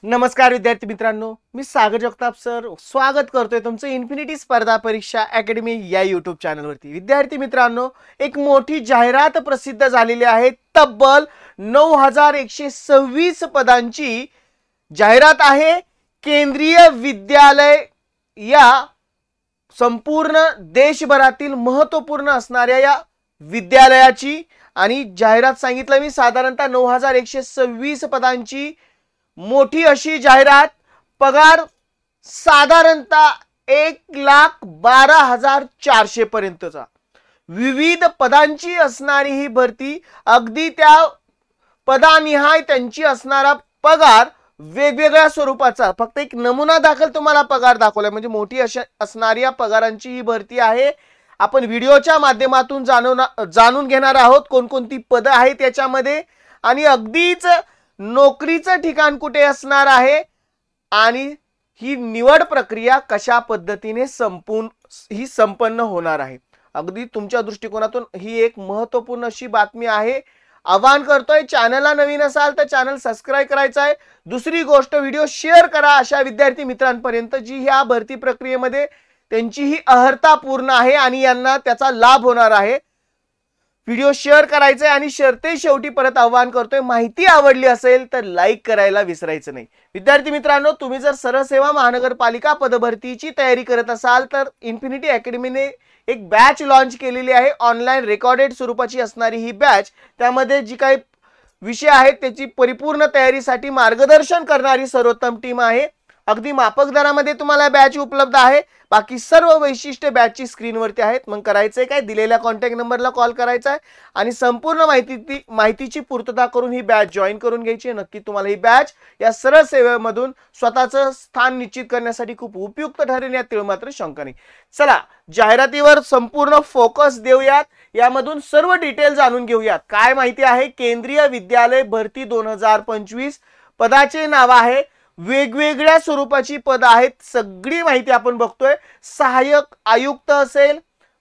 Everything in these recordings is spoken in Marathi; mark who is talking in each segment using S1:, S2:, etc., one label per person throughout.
S1: नमस्कार विद्यार्थी मित्रांनो, मी सागर जगताप सर स्वागत करतोय तुमचं इन्फिनिटी स्पर्धा परीक्षा अकॅडमी या यूट्यूब चॅनलवरती। विद्यार्थी मित्रांनो, एक मोठी जाहिरात प्रसिद्ध झालेली आहे। तब्बल 9126 पदांची जाहिरात आहे। केंद्रीय विद्यालय या संपूर्ण देशभरातील महत्त्वपूर्ण असणाऱ्या या विद्यालयाची आणि जाहिरात सांगितलं मी साधारणतः 9126 पदांची मोठी अशी जाहिरात। पगार साधारणतः 1,12,400 पर्यंतचा विविध पदांची असणारी ही भरती। अगदी त्या पदानिहाय त्यांची असणारा पगार वेगवेगळ्या स्वरूपाचा, फक्त एक नमुना दाखल तुम्हाला पगार दाखवलाय। म्हणजे मोठी अशा असणाऱ्या पगारांची ही भरती आहे। आपण व्हिडिओच्या माध्यमातून जाणून घेणार आहोत कोणकोणती पद आहेत याच्यामध्ये आणि अगदीच नोकरीचं ठिकाण कुठे असणार आहे आणि ही निवड प्रक्रिया कशा पद्धतीने संपन्न होणार आहे। अगदी तुमच्या दृष्टिकोनातून ही एक महत्त्वपूर्ण अशी बातमी आहे। आवाहन करतोय, चॅनलला नवीन असाल तर चॅनल सबस्क्राइब करायचा आहे। दुसरी गोष्ट, व्हिडिओ शेअर करा अशा विद्यार्थी मित्रांपर्यंत जी ह्या भरती प्रक्रियेमध्ये त्यांची ही अर्हता पूर्ण आहे आणि यांना त्याचा लाभ होणार आहे। व्हिडिओ शेअर करायचा आहे आणि शेवटी परत आवाहन करतोय, माहिती आवडली असेल तर लाईक करायला विसरायचं नाही। विद्यार्थी मित्रांनो, तुम्ही जर सरसेवा महानगरपालिका पदभरतीची तयारी करत असाल तर इन्फिनिटी अकॅडमीने एक बॅच लॉन्च केलेली आहे। ऑनलाईन रेकॉर्डेड स्वरूपाची असणारी ही बॅच, त्यामध्ये जी काही विषय आहेत त्याची परिपूर्ण तयारीसाठी मार्गदर्शन करणारी सर्वोत्तम टीम आहे। अगदी माफक दरामध्ये तुम्हाला बॅच उपलब्ध आहे। बाकी सर्व वैशिष्ट्ये बॅचची स्क्रीनवरती आहेत। मग करायचंय काय, दिलेल्या कॉन्टॅक्ट नंबरला कॉल करायचा आहे आणि संपूर्ण माहितीची पूर्तता करून ही बॅच जॉईन करून घ्यायची आहे। नक्की तुम्हाला ही बॅच या सरळ सेवेमधून स्वतःचं स्थान निश्चित करण्यासाठी खूप उपयुक्त ठरेल, यात मात्र शंका नाही। चला जाहिरातीवर संपूर्ण फोकस देऊयात, यामधून सर्व डिटेल जाणून घेऊयात। काय माहिती आहे, केंद्रीय विद्यालय भरती 2025 पदाचे नाव आहे। वेगवेगळ्या स्वरूपाची पद आहेत, सगळी माहिती आपण बघतोय। सहाय्यक आयुक्त असेल,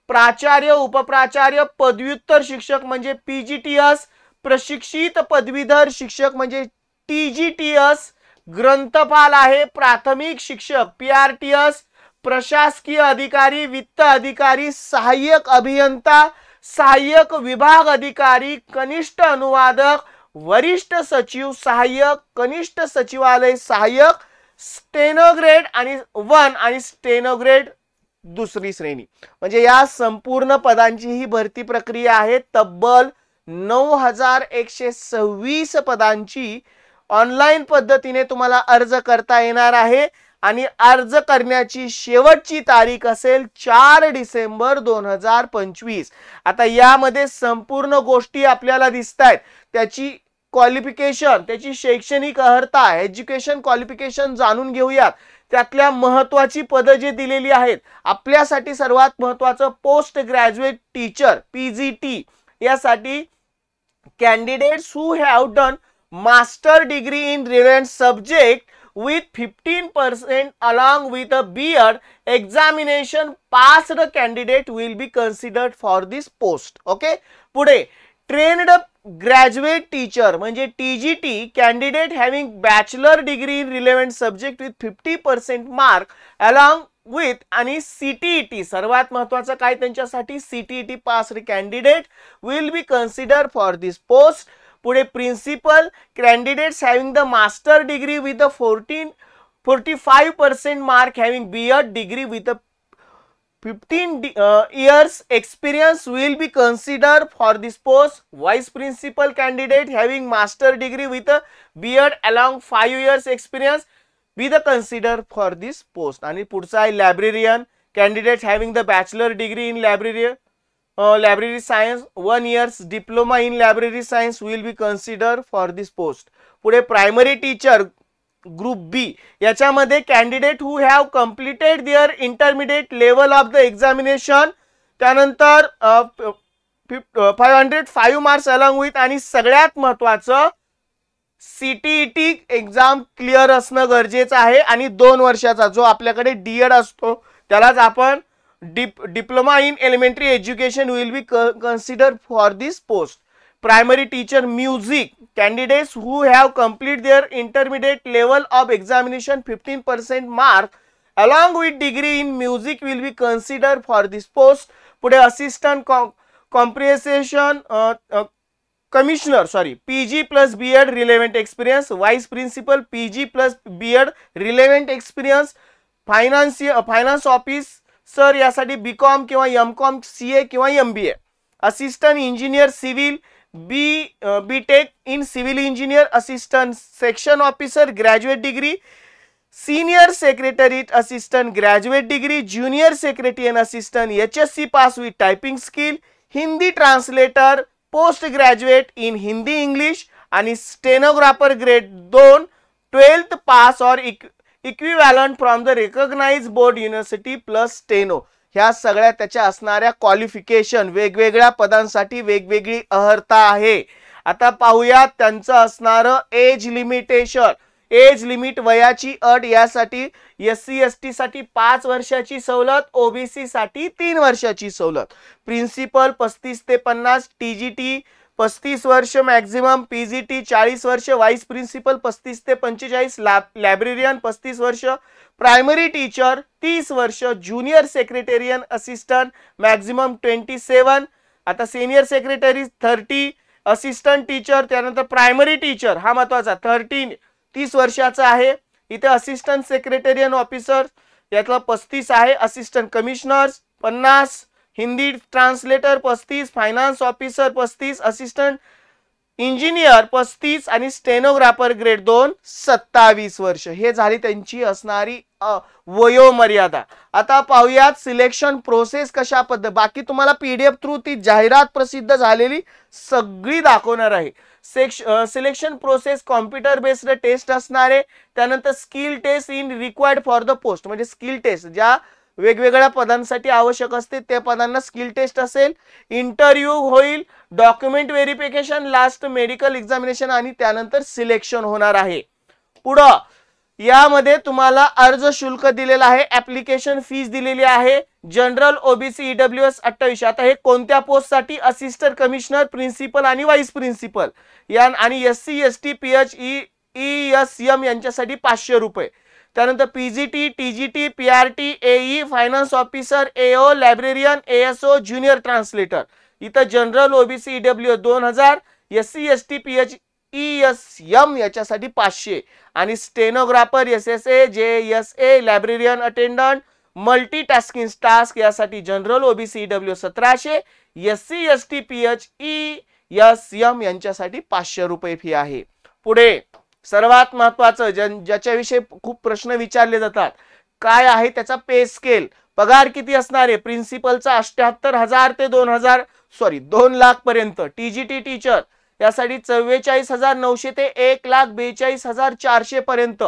S1: प्राचार्य, उपप्राचार्य, पदव्युत्तर शिक्षक म्हणजे पीजीटीएस, प्रशिक्षित पदवीधर शिक्षक म्हणजे टीजीटीएस, ग्रंथपाल आहे, प्राथमिक शिक्षक पीआरटीएस, प्रशासकीय अधिकारी, वित्त अधिकारी, सहाय्यक अभियंता, सहाय्यक विभाग अधिकारी, कनिष्ठ अनुवादक, वरिष्ठ सचिव सहाय्यक, कनिष्ठ सचिवालय सहाय्यक, स्टेनोग्रेड आणि 1 आणि स्टेनोग्रेड दुसरी श्रेणी। म्हणजे या संपूर्ण पदांची ही भरती प्रक्रिया आहे। तब्बल 9126 पदांची ऑनलाईन पद्धतीने तुम्हाला अर्ज करता येणार आहे आणि अर्ज करण्याची शेवटची तारीख असेल 4 डिसेंबर 2025। आता यामध्ये संपूर्ण गोष्टी आपल्याला दिसतायत, त्याची क्वालिफिकेशन, त्याची शैक्षणिक अर्हता, एज्युकेशन क्वालिफिकेशन जाणून घेऊयात। त्यातल्या महत्त्वाची पदं जे दिलेली आहेत आपल्यासाठी, सर्वात महत्त्वाचं पोस्ट ग्रॅज्युएट टीचर पीजीटी, यासाठी candidates who have done master degree in relevant subject with 15% along with a B.Ed examination passed candidate will be considered for this post. Okay, पुढे trained graduate teacher म्हणजे TGT candidate having bachelor degree in relevant subject with 50% mark along with आणि CTET, सर्वात महत्त्वाचं काय त्यांच्यासाठी, CTET passed candidate will be considered for this post. पुढे principal candidates having the master degree with the 45% mark having B.Ed degree with 15 years experience will be considered for this post. Vice principal candidate having master degree with a B.Ed along 5 years experience be the considered for this post. आणि पुढचा आहे librarian candidate having the bachelor degree in library science 1 years diploma in library science will be considered for this post. पुढे प्रायमरी टीचर ग्रुप बी, याच्यामध्ये candidate who have completed their intermediate level of the examination, त्यानंतर 505 मार्क्स अलॉंग विथ आणि सगळ्यात महत्त्वाचं सीटीईटी एक्झाम क्लिअर असणं गरजेचं आहे आणि 2 वर्षाचा जो आपल्याकडे D.Ed असतो त्यालाच आपण diploma in elementary education will be considered for this post. primary teacher music, candidates who have completed their intermediate level of examination 15% mark along with degree in music will be considered for this post. पुढे assistant comprehension commissioner PG plus B.Ed relevant experience, vice principal PG plus B.Ed relevant experience, finance officer यासाठी B.Com किंवा M.Com, CA किंवा MBA, assistant engineer civil B.Tech in civil engineer, assistant section officer graduate degree, senior secretariat assistant graduate degree, junior secretarian assistant HSC pass with typing skill, Hindi translator post graduate in Hindi English आणि स्टेनोग्राफर ग्रेड 2 12th पास और equivalent from the recognised board university plus steno, ह्या सगळ्या त्याच्या असणाऱ्या क्वालिफिकेशन, वेगवेगळ्या पदांसाठी वेगवेगळी अर्हता आहे. आता पाहूया त्यांचं असणारं एज लिमिटेशन. एज लिमिट वयाची अट यासाठी SC ST साठी 5 वर्षाची सवलत, OBC साठी 3 वर्षाची सवलत. प्रिन्सिपल 35 ते 50, TGT 35 वर्ष मॅक्झिमम, PGT 40 वर्ष, वाइस प्रिन्सिपल 35 ते 45, लायब्रेरियन 35 वर्ष, प्रायमरी टीचर 30 वर्ष, ज्युनियर सेक्रेटेरियन असिस्टंट मॅक्झिमम 27, आता सिनियर सेक्रेटरी 30, असिस्टंट टीचर, त्यानंतर प्रायमरी टीचर हा महत्वाचा 30 वर्षाचा आहे. इथे असिस्टंट सेक्रेटेरियन ऑफिसर यातला 35 आहे, assistant commissioners 50, Hindi translator 35, finance officer 35, assistant engineer 35 आणि स्टेनोग्राफर ग्रेड 2 27 वर्ष. हे झाली त्यांची असणारी वयोमर्यादा. आता पाहूयात सिलेक्शन प्रोसेस कशा पद्धत. बाकी तुम्हाला PDF थ्रू ती जाहिरात प्रसिद्ध झालेली सगळी दाखवणार आहे. Selection process computer based test असणार आहे. त्यानंतर skill test in required for the post, म्हणजे स्किल टेस्ट ज्या वेगवेगळ्या पदांसाठी आवश्यक असते त्या पदांना स्किल टेस्ट असेल. इंटरव्ह्यू होईल, document verification, last medical examination आणि त्यानंतर सिलेक्शन होणार आहे. पुढं यामध्ये तुम्हाला अर्ज शुल्क दिलेला आहे, ऍप्लिकेशन फीस दिलेली आहे. General OBC EWS 28. आता हे कोणत्या पोस्ट साठी? असिस्टंट कमिशनर, प्रिन्सिपल आणि वाइस प्रिन्सिपल या, आणि SC ST PH ESM यांच्यासाठी 500 रुपये. त्यानंतर PGT TGT PRT AE finance officer AO librarian ASO junior translator इथं general OBC EWS 2000, SC ST PH ESM याच्यासाठी 500 आणि stenographer SSA JSA librarian attendant multitasking task यासाठी general OBC EWS 1700, SC ST PH ESM यांच्यासाठी 500 रुपये फी आहे. पुढे सर्वात महत्वाचं ज्याच्याविषयी खूप प्रश्न विचारले जातात, काय आहे त्याचा पे स्केल. पगार किती असणार आहे? प्रिन्सिपलचा 78,000 ते 2 लाख पर्यंत, TGT टीचर यासाठी 44,900 ते 1,42,400 पर्यंत,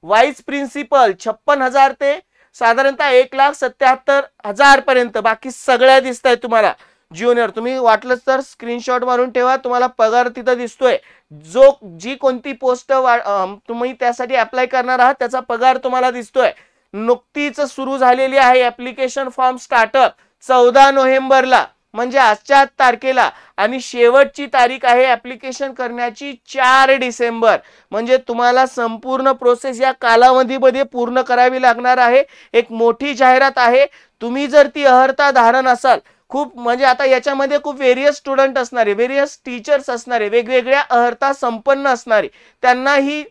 S1: वाइस प्रिन्सिपल 56,000 ते साधारणतः 1,77,000 पर्यंत. बाकी सगळ्या दिसत आहे तुम्हाला. ज्युनियर तुम्ही वाटलंच तर स्क्रीनशॉट मारून ठेवा, तुम्हाला पगार तिथं दिसतोय. जी कोणती पोस्ट तुम्ही त्यासाठी अप्लाय करणार आहात त्याचा पगार तुम्हाला दिसतोय. नुकतीच सुरू झालेली आहे ऍप्लिकेशन फॉर्म स्टार्टअप 14 नोव्हेंबरला, म्हणजे आजच्या तारखेला, आणि शेवटची तारीख आहे ऍप्लिकेशन करण्याची 4 डिसेंबर. म्हणजे तुम्हाला संपूर्ण प्रोसेस या कालावधीमध्ये पूर्ण करावी लागणार आहे. एक मोठी जाहिरात आहे. तुम्ही जर ती अर्हता धारण असाल, खूप म्हणजे आता याच्यामध्ये खूप व्हेरियस स्टुडंट असणारे, व्हेरियस टीचर्स असणारे, वेगवेगळ्या अर्हता संपन्न असणारे, त्यांनाही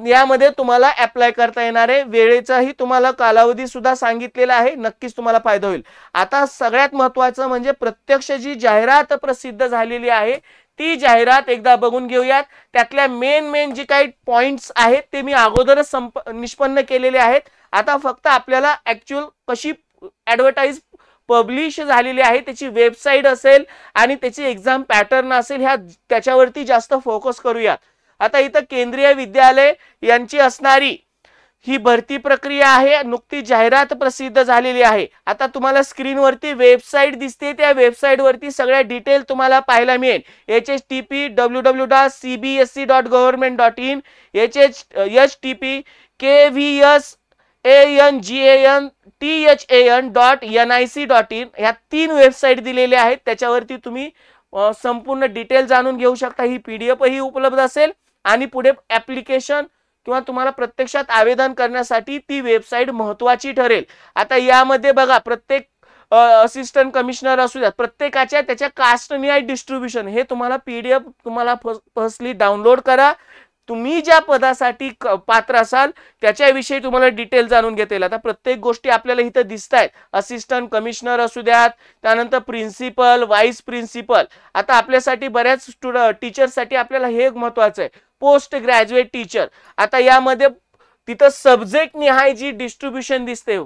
S1: यामध्ये तुम्हाला अप्लाय करता येणार आहे. वेळेचाही तुम्हाला कालावधी सुद्धा सांगितलेला आहे. नक्कीच तुम्हाला फायदा होईल. आता सगळ्यात महत्त्वाचं म्हणजे प्रत्यक्ष जी जाहिरात प्रसिद्ध झालेली आहे ती जाहिरात एकदा बघून घेऊयात. त्यातल्या मेन जी काही पॉइंट्स आहेत ते मी अगोदरच निष्पन्न केलेले आहेत. आता फक्त आपल्याला ऍक्च्युअल कशी ऍडव्हर्टाइज पब्लिश झालेली आहे त्याची वेबसाईट असेल आणि त्याची एक्झाम पॅटर्न असेल त्याच्यावरती जास्त फोकस करूयात. आता इथं केंद्रीय विद्यालय यांची असणारी ही भरती प्रक्रिया आहे. नुकती जाहिरात प्रसिद्ध झालेली आहे. आता तुम्हाला स्क्रीनवरती वेबसाईट दिसते, त्या वेबसाईट वरती सगळ्या डिटेल तुम्हाला पाहायला मिळेल. http www.cbsc.government.in http kvsanganthan.nic.in ह्या 3 वेबसाईट दिलेल्या आहेत. त्याच्यावरती तुम्ही संपूर्ण डिटेल जाणून घेऊ शकता। ही PDF ही उपलब्ध असेल आणि पुढे ऍप्लिकेशन किंवा तुम्हाला प्रत्यक्षात आवेदन करण्यासाठी ती वेबसाईट महत्त्वाची ठरेल। आता यामध्ये बघा, प्रत्येक असिस्टंट कमिशनर असू द्या, प्रत्येकाच्या त्याच्या कास्ट न्याय डिस्ट्रीब्युशन हे तुम्हाला PDF तुम्हाला फर्स्टली डाउनलोड करा। तुम्ही ज्या पदासाठी पात्र असाल त्याच्याविषयी तुम्हाला डिटेल जाणून घेता येईल। आता प्रत्येक गोष्टी आपल्याला इथं दिसत आहेत, असिस्टंट कमिशनर असू द्यात, त्यानंतर प्रिन्सिपल, व्हाईस प्रिन्सिपल। आता आपल्यासाठी बऱ्याच टीचरसाठी आपल्याला हे महत्वाचं आहे, पोस्ट ग्रॅज्युएट टीचर। आता यामध्ये तिथं सब्जेक्ट निहाय जी डिस्ट्रीब्युशन दिसते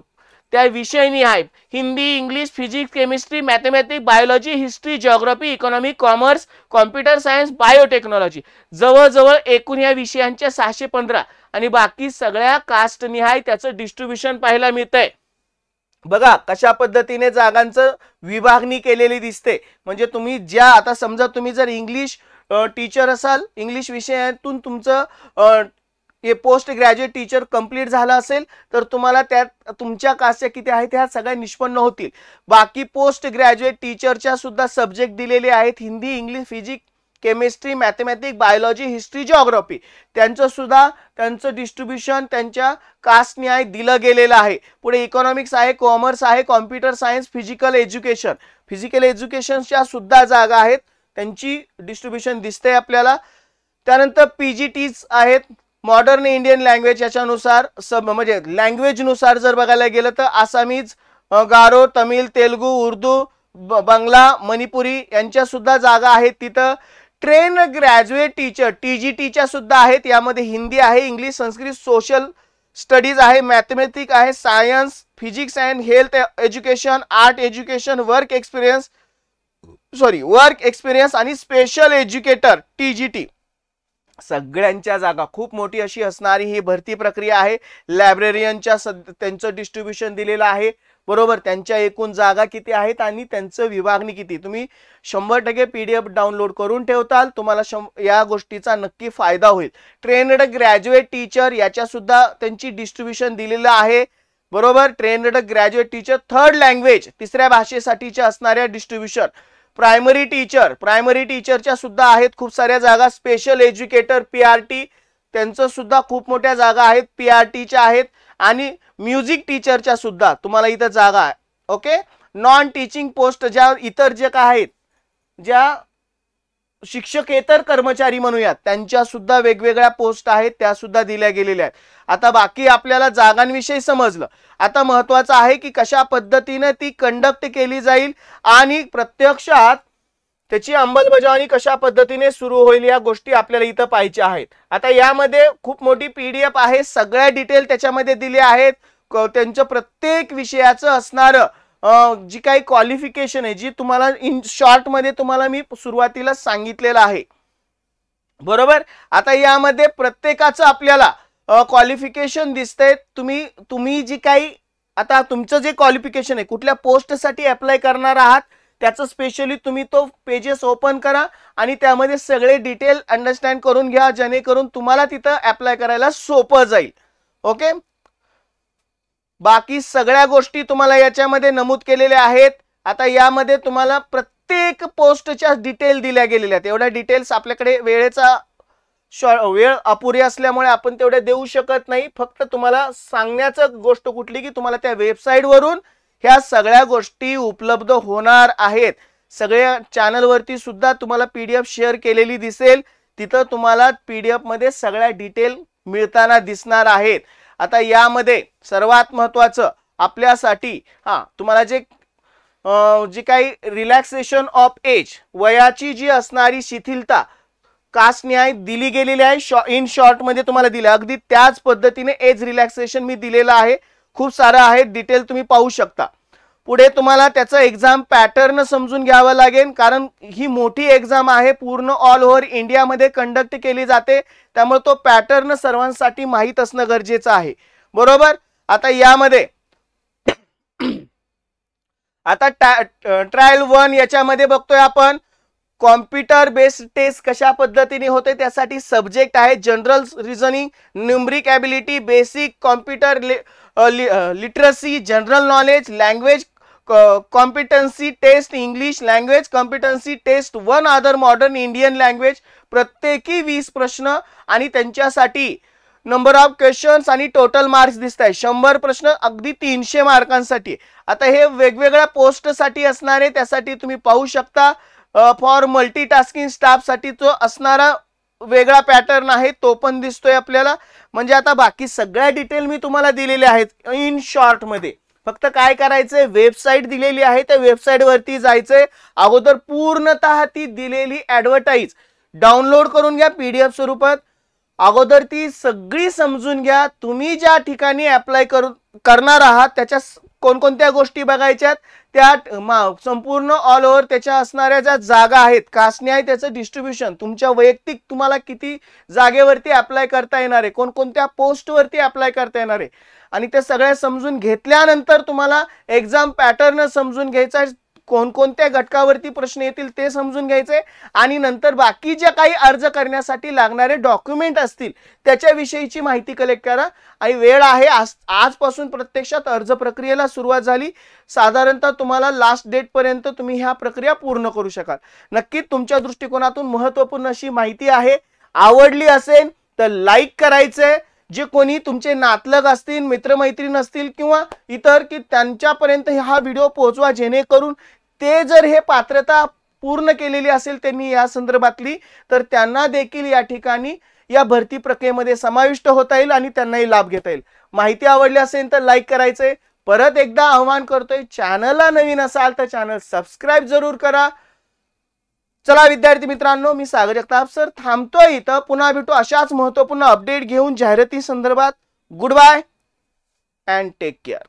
S1: त्या विषय निहाय Hindi, English, physics, chemistry, mathematics, biology, history, geography, economy, commerce, computer science, biotechnology, जवळजवळ एकूण या विषयांच्या 615 आणि बाकी सगळ्या कास्ट निहाय त्याचं डिस्ट्रीब्युशन पाहायला मिळतंय। बघा कशा पद्धतीने जागांचं विभागणी केलेली दिसते। म्हणजे तुम्ही ज्या, आता समजा तुम्ही जर इंग्लिश टीचर असाल, इंग्लिश विषयातून तुमचं हे पोस्ट ग्रॅज्युएट टीचर कंप्लीट झाला असेल तर तुम्हाला त्यात तुमच्या कास्टच्या किती आहेत ह्या सगळ्या निष्पन्न होतील। बाकी पोस्ट ग्रॅज्युएट टीचरच्या सुद्धा सब्जेक्ट दिलेले आहेत, Hindi, English, physics, chemistry, mathematics, biology, history, geography, त्यांचं डिस्ट्रीब्युशन त्यांच्या कास्ट न्याय दिलं गेलेलं आहे। पुढे इकॉनॉमिक्स आहे, कॉमर्स आहे, कॉम्प्युटर सायन्स, फिजिकल एज्युकेशनच्या सुद्धा जागा आहेत, त्यांची डिस्ट्रीब्युशन दिसते आपल्याला। त्यानंतर PGTs आहेत, मॉडर्न इंडियन लँग्वेज, याच्यानुसार म्हणजे लँग्वेज नुसार जर बघायला गेलं तर आसामीज, गारो, तमिळ, तेलुगू, उर्दू, बंगला, मणिपुरी यांच्या सुद्धा जागा आहेत तिथं। ट्रेन ग्रॅज्युएट टीचर TGTच्या सुद्धा आहेत, यामध्ये हिंदी आहे, इंग्लिश, संस्कृत, सोशल स्टडीज आहे, मॅथमॅटिक्स आहे, science, physics and health education, art education, work experience आणि स्पेशल एज्युकेटर TGT, सगळ्यांच्या जागा। खूप मोठी अशी असणारी ही भरती प्रक्रिया आहे। लायब्ररियनच्या त्यांचं डिस्ट्रीब्युशन दिलेलं आहे, बरोबर, त्यांच्या एकूण जागा किती आहेत आणि त्यांचं विभागणी किती। तुम्ही 100% PDF डाउनलोड करून ठेवताल, तुम्हाला या गोष्टीचा नक्की फायदा होईल। ट्रेन्ड ग्रॅज्युएट टीचर याच्या सुद्धा त्यांची डिस्ट्रीब्युशन दिलेलं आहे, बरोबर। Trained graduate teacher third language, तिसऱ्या भाषेसाठीच्या असणाऱ्या डिस्ट्रीब्युशन। प्रायमरी टीचरच्या सुद्धा आहेत खूप साऱ्या जागा। स्पेशल एज्युकेटर PRT त्यांचं सुद्धा खूप मोठ्या जागा आहेत, PRTच्या आहेत। आणि म्युझिक टीचरच्या सुद्धा तुम्हाला इथं जागा आहे, ओके। नॉन टीचिंग पोस्ट, ज्या इतर जे काय आहेत, ज्या शिक्षकेतर कर्मचारी म्हणूयात, त्यांच्या सुद्धा वेगवेगळ्या पोस्ट आहेत, त्या सुद्धा दिल्या गेलेल्या आहेत। आता बाकी आपल्याला जागांविषयी समजलं। आता महत्त्वाचं आहे की कशा पद्धतीने ती कंडक्ट केली जाईल आणि प्रत्यक्षात त्याची अंमलबजावणी कशा पद्धतीने सुरू होईल, या गोष्टी आपल्याला इथं पाहायच्या आहेत। आता यामध्ये खूप मोठी PDF आहे, सगळ्या डिटेल त्याच्यामध्ये दिले आहेत। त्यांचं प्रत्येक विषयाचं असणारं जी काही क्वालिफिकेशन आहे, जी तुम्हाला इन शॉर्ट मध्ये तुम्हाला मी सुरुवातीला सांगितलेलं आहे, बरोबर। आता यामध्ये प्रत्येकाचं आपल्याला क्वालिफिकेशन दिसतंय। तुम्ही जी काही आता तुमचं जे क्वालिफिकेशन आहे, कुठल्या पोस्टसाठी अप्लाय करणार आहात त्याचं स्पेशली तुम्ही तो पेजेस ओपन करा आणि त्यामध्ये सगळे डिटेल अंडरस्टँड करून घ्या, जेणेकरून तुम्हाला तिथं अप्लाय करायला सोपं जाईल, ओके। बाकी सगळ्या गोष्टी तुम्हाला याच्यामध्ये नमूद केलेल्या आहेत। आता यामध्ये तुम्हाला प्रत्येक पोस्टच्या डिटेल दिल्या गेलेल्या आहेत। एवढ्या डिटेल्स आपल्याकडे वेळ अपुरी असल्यामुळे आपण तेवढे देऊ शकत नाही। फक्त तुम्हाला सांगण्याचं गोष्ट कुठली की तुम्हाला त्या वेबसाईट वरून ह्या सगळ्या गोष्टी उपलब्ध होणार आहेत। सगळ्या चॅनल वरती सुद्धा तुम्हाला PDF शेअर केलेली दिसेल, तिथं तुम्हाला PDF मध्ये सगळ्या डिटेल मिळताना दिसणार आहेत। आता यामध्ये सर्वात महत्त्वाचं आपल्यासाठी तुम्हाला जे काही रिलॅक्सेशन ऑफ एज, वयाची जी असणारी शिथिलता कास्ट न्याय दिली गेलेली आहे, इन शॉर्ट मध्ये तुम्हाला दिलं। अगदी त्याच पद्धतीने एज रिलॅक्सेशन मी दिलेलं आहे, खूप सारं आहे, डिटेल तुम्ही पाहू शकता। पुढे तुम्हाला त्याचं एक्झाम पॅटर्न समजून घ्यावं लागेल, कारण ही मोठी एक्झाम आहे, पूर्ण ऑल ओव्हर इंडियामध्ये कंडक्ट केली जाते, त्यामुळे तो पॅटर्न सर्वांसाठी माहीत असणं गरजेचं आहे, बरोबर। आता यामध्ये आता ट्रायल 1 याच्यामध्ये बघतोय आपण कॉम्प्युटर बेस्ड टेस्ट कशा पद्धतीने होते, त्यासाठी सब्जेक्ट आहे general reasoning, numeric ability, basic computer literacy, general knowledge, language competency test English language, competency test 1 other modern Indian language, प्रत्येकी 20 प्रश्न आणि त्यांच्यासाठी नंबर ऑफ क्वेश्चन्स आणि टोटल मार्क्स दिसत आहे 100 प्रश्न अगदी 300 मार्कांसाठी. आता हे वेगवेगळ्या पोस्टसाठी असणार आहे, त्यासाठी तुम्ही पाहू शकता फॉर मल्टीटास्किंग स्टाफसाठी जो असणारा वेगळा पॅटर्न आहे तो पण दिसतोय आपल्याला. म्हणजे आता बाकी सगळ्या डिटेल मी तुम्हाला दिलेले आहेत इन शॉर्ट मध्ये. फक्त काय करायचंय, वेबसाईट दिलेली आहे त्या वेबसाईट वरती जायचंय. अगोदर पूर्णतः ती दिलेली ऍडव्हर्टाइज डाउनलोड करून घ्या पीडीएफ स्वरूपात. अगोदर ती सगळी समजून घ्या. तुम्ही ज्या ठिकाणी अप्लाय करणार आहात त्याच्या कोणकोणत्या गोष्टी बघायच्यात, त्या संपूर्ण ऑल ओव्हर त्याच्या असणाऱ्या ज्या जागा आहेत, कासनी आहे त्याचं डिस्ट्रीब्युशन, तुमच्या वैयक्तिक तुम्हाला किती जागेवरती अप्लाय करता येणार आहे, कोणकोणत्या पोस्टवरती अप्लाय करता येणार आहे, आणि ते सगळ्या समजून घेतल्यानंतर तुम्हाला एक्झाम पॅटर्न समजून घ्यायचा, कोणकोणत्या घटकावरती प्रश्न येतील ते समजून घ्यायचे, आणि नंतर बाकी जे काही अर्ज करण्यासाठी लागणारे डॉक्युमेंट असतील त्याच्याविषयीची माहिती कलेक्ट करा. आणि वेळ आहे आजपासून प्रत्यक्षात अर्ज प्रक्रियेला सुरुवात झाली. साधारणतः तुम्हाला लास्ट डेट पर्यंत तुम्ही ह्या प्रक्रिया पूर्ण करू शकाल. नक्कीच तुमच्या दृष्टिकोनातून महत्त्वपूर्ण अशी माहिती आहे. आवडली असेल तर लाईक करायचंय. जे कोणी तुमचे नातलग असतील, मित्रमैत्रीण असतील किंवा इतर की त्यांच्यापर्यंत हा व्हिडिओ पोहोचवा, जेणेकरून ते जर हे पात्रता पूर्ण केलेली असेल त्यांनी या संदर्भातली, तर त्यांना देखील या ठिकाणी या भरती प्रक्रियेमध्ये समाविष्ट होता येईल आणि त्यांनाही लाभ घेता येईल. माहिती आवडली असेल तर लाईक करायचंय. परत एकदा आवाहन करतोय, चॅनलला नवीन असाल तर चॅनल सबस्क्राईब जरूर करा. चला विद्यार्थी मित्रांनो, मी सागर जगताप सर थांबतोय इथं. पुन्हा भेटू अशाच महत्त्वपूर्ण अपडेट घेऊन जाहिराती संदर्भात. Good bye and take care.